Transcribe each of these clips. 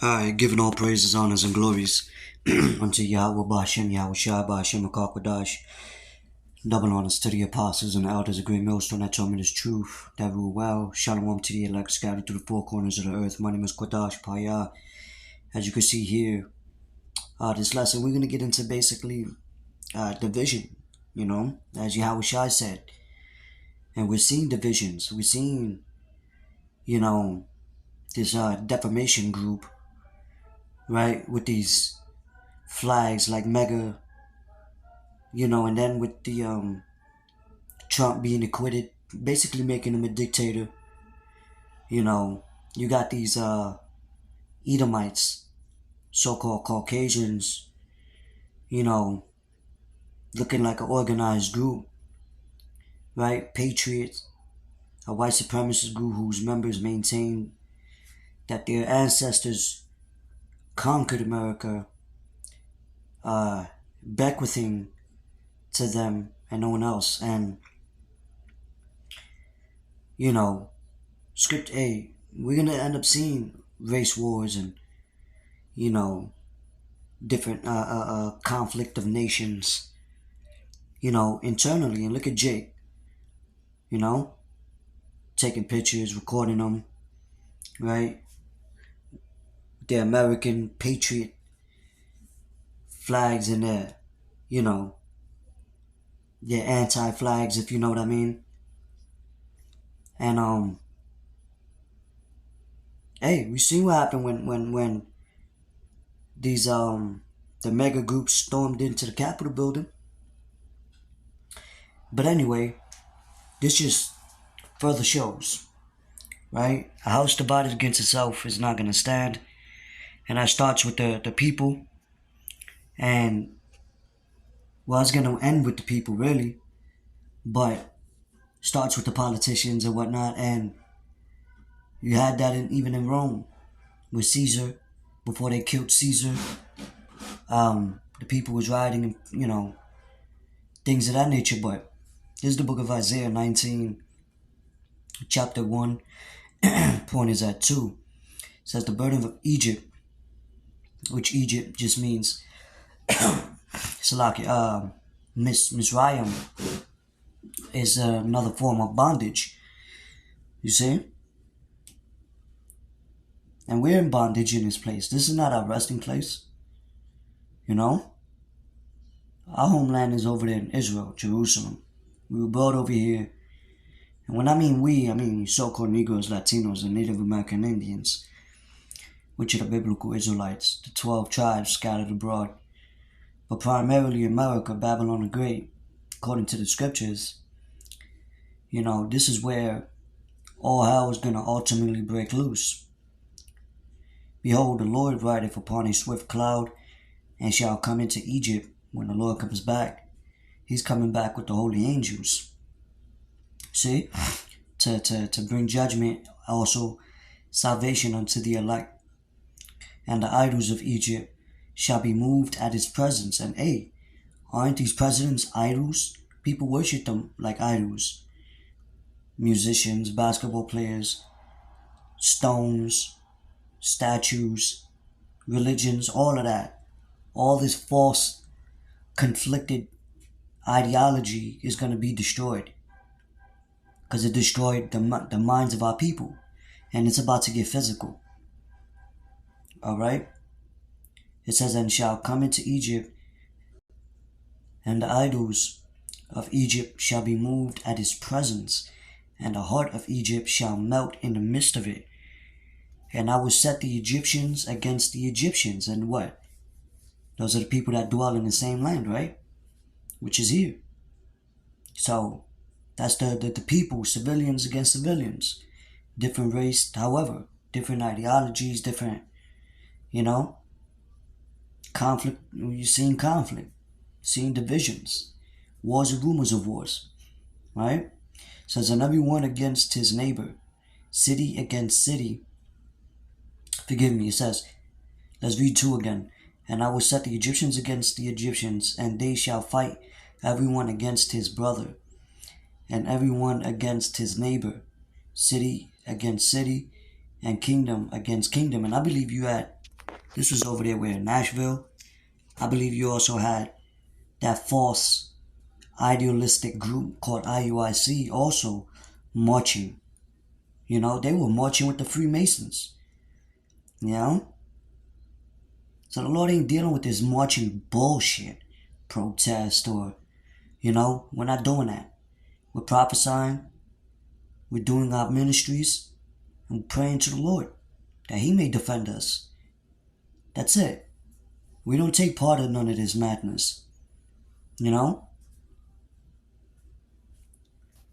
Alright, giving all praises, honors, and glories unto Yahweh Bashem, Yahweh Shai Bashem, Akakwadash. Double honors to the apostles and the elders, a great millstone that told me this truth, that rule well. Shalom to the elect scattered through the four corners of the earth. My name is Kwadash Paya. As you can see here, this lesson, we're going to get into basically division, as Yahweh Shai said. And we're seeing divisions. We're seeing, this defamation group, right, with these flags like mega, and then with the Trump being acquitted, basically making him a dictator. You got these Edomites, so-called Caucasians, looking like an organized group, right? Patriots, a white supremacist group whose members maintain that their ancestors conquered America, bequeathing to them and no one else. And, script A, we're going to end up seeing race wars and, different conflict of nations, internally. And look at Jake, taking pictures, recording them, right? The American patriot flags in there, their anti-flags, if you know what I mean. And hey, we see what happened when these the mega groups stormed into the Capitol building. But anyway, this just further shows, right? A house divided against itself is not gonna stand. And that starts with the people. And well, it's gonna end with the people really, but starts with the politicians and whatnot. And you had that even in Rome with Caesar. Before they killed Caesar, the people was rioting and things of that nature. But this is the book of Isaiah 19, chapter 1. Point is at 2. It says the burden of Egypt, which Egypt just means Salaki, Misraim, is another form of bondage. You see? And we're in bondage in this place. This is not our resting place. Our homeland is over there in Israel, Jerusalem. We were brought over here. And when I mean we, I mean so-called Negroes, Latinos, and Native American Indians, which are the biblical Israelites, the 12 tribes scattered abroad. But primarily America, Babylon the Great, according to the scriptures, this is where all hell is going to ultimately break loose. Behold, the Lord rideth upon a swift cloud, and shall come into Egypt. When the Lord comes back, he's coming back with the holy angels. See? To bring judgment, also salvation unto the elect. And the idols of Egypt shall be moved at his presence. And hey, aren't these presidents idols? People worship them like idols. Musicians, basketball players, stones, statues, religions, all of that. All this false, conflicted ideology is going to be destroyed. Because it destroyed the minds of our people. And it's about to get physical. Alright? It says, and shall come into Egypt, and the idols of Egypt shall be moved at his presence, and the heart of Egypt shall melt in the midst of it. And I will set the Egyptians against the Egyptians. And what? Those are the people that dwell in the same land, right? Which is here. So, that's the people, civilians against civilians. Different race, however. Different ideologies, different, conflict. You're seeing conflict. Seeing divisions. Wars and rumors of wars. Right? It says, and everyone against his neighbor. City against city. Forgive me, it says, let's read 2 again. And I will set the Egyptians against the Egyptians, and they shall fight everyone against his brother, and everyone against his neighbor, city against city, and kingdom against kingdom. And I believe you at This was over there where in Nashville. I believe you also had that false idealistic group called IUIC also marching. You know, they were marching with the Freemasons. You know? So the Lord ain't dealing with this marching bullshit, protest, or, you know, we're not doing that. We're prophesying, we're doing our ministries, and praying to the Lord that He may defend us. That's it. We don't take part in none of this madness. You know?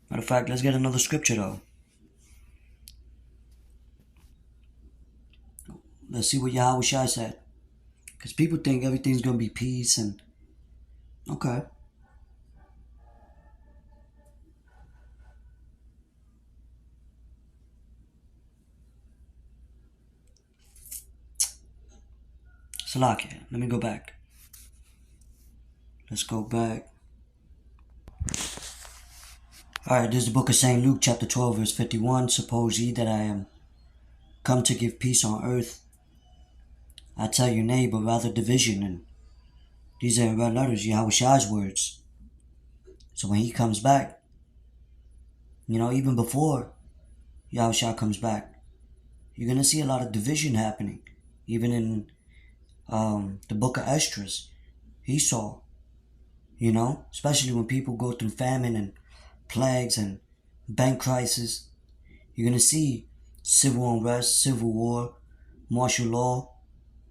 Matter of fact, let's get another scripture though. Let's see what Yahweh Shai said. Because people think everything's going to be peace and... Okay. Salakia, let me go back. Let's go back. Alright, this is the book of St. Luke, chapter 12, verse 51. Suppose ye that I am come to give peace on earth. I tell you, nay, but rather division. And these are in red letters, Yahweh Shai's words. So when He comes back, you know, even before Yahweh Shai comes back, you're going to see a lot of division happening. Even in the book of Esdras, he saw, you know, especially when people go through famine and plagues and bank crisis, you're going to see civil unrest, civil war, martial law.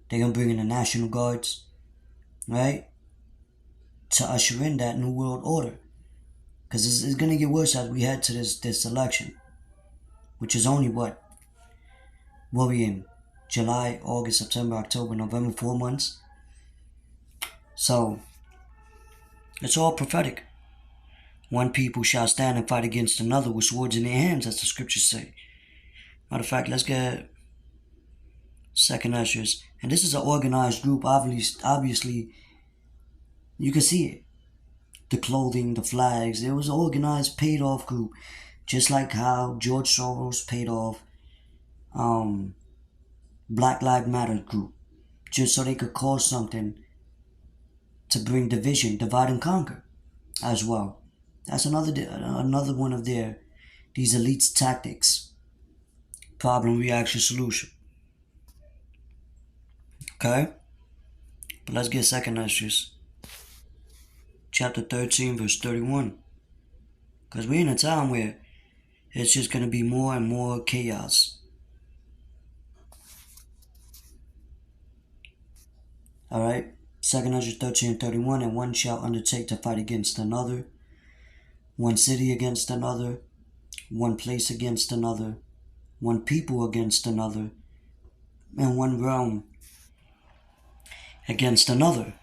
They're going to bring in the National Guards, right, to usher in that new world order. Because it's going to get worse as we head to this election, which is only what we in? July, August, September, October, November, 4 months. So, it's all prophetic. One people shall stand and fight against another with swords in their hands, as the scriptures say. Matter of fact, let's get Second Esdras. And this is an organized group. Obviously, you can see it. The clothing, the flags. It was an organized, paid-off group. Just like how George Soros paid off Black Lives Matter group. Just so they could cause something to bring division, divide and conquer as well. That's another one of these elites' tactics. Problem, reaction, solution. Okay? But let's get Second Esdras. Chapter 13, verse 31. Because we're in a time where it's just going to be more and more chaos. Alright? Second Esdras 13:31. And one shall undertake to fight against another, one city against another, one place against another, one people against another, and one realm against another.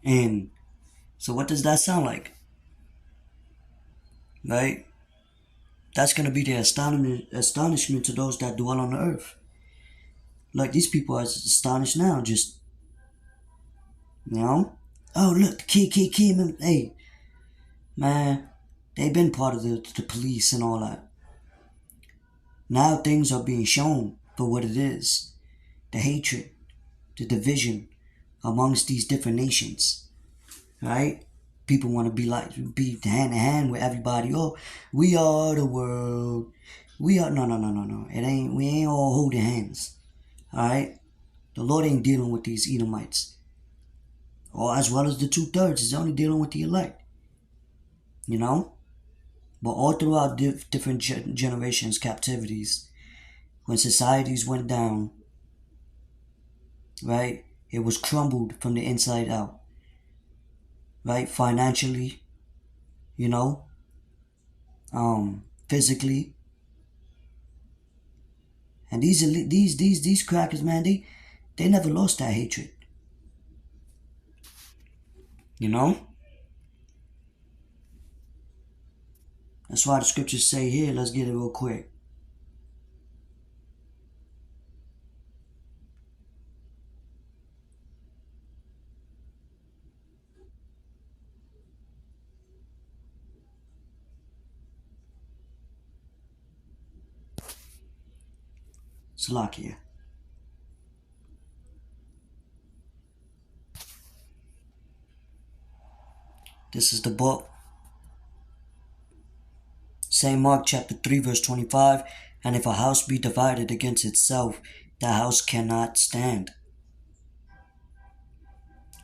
And so what does that sound like? Right? That's going to be the astonishment to those that dwell on the earth. Like these people are astonished now, just, you know? Oh, look, the key, man. Hey, man, they've been part of the police and all that. Now things are being shown for what it is. The hatred, the division amongst these different nations, right? People want to be hand in hand with everybody. Oh, we are the world. We are no. We ain't all holding hands. All right, the Lord ain't dealing with these Edomites, or as well as the 2/3. He's only dealing with the elect. You know, but all throughout different generations, captivities, when societies went down, right, it was crumbled from the inside out. Right, financially, you know, physically, and these crackers, man, they never lost that hatred. You know, that's why the scriptures say here. Let's get it real quick. Salakia. This is the book. St. Mark chapter 3 verse 25. And if a house be divided against itself, the house cannot stand.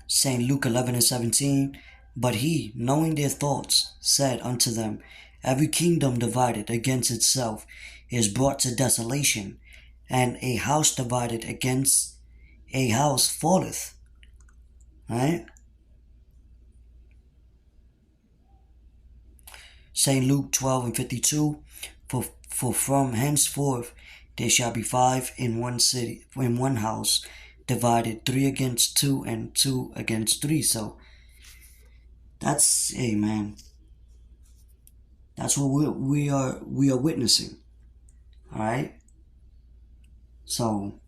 St. Luke 11 and 17. But he, knowing their thoughts, said unto them, Every kingdom divided against itself is brought to desolation, and a house divided against a house falleth. Right? St. Luke 12 and 52. For from henceforth there shall be 5 in one city, in one house, divided 3 against 2 and 2 against 3. So that's, hey man, that's what we are witnessing. All right. So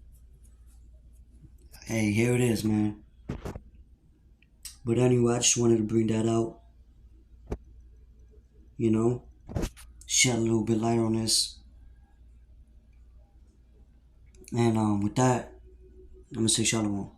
hey, here it is, man. But anyway, I just wanted to bring that out. You know, shed a little bit light on this. And with that, I'm gonna say shalom.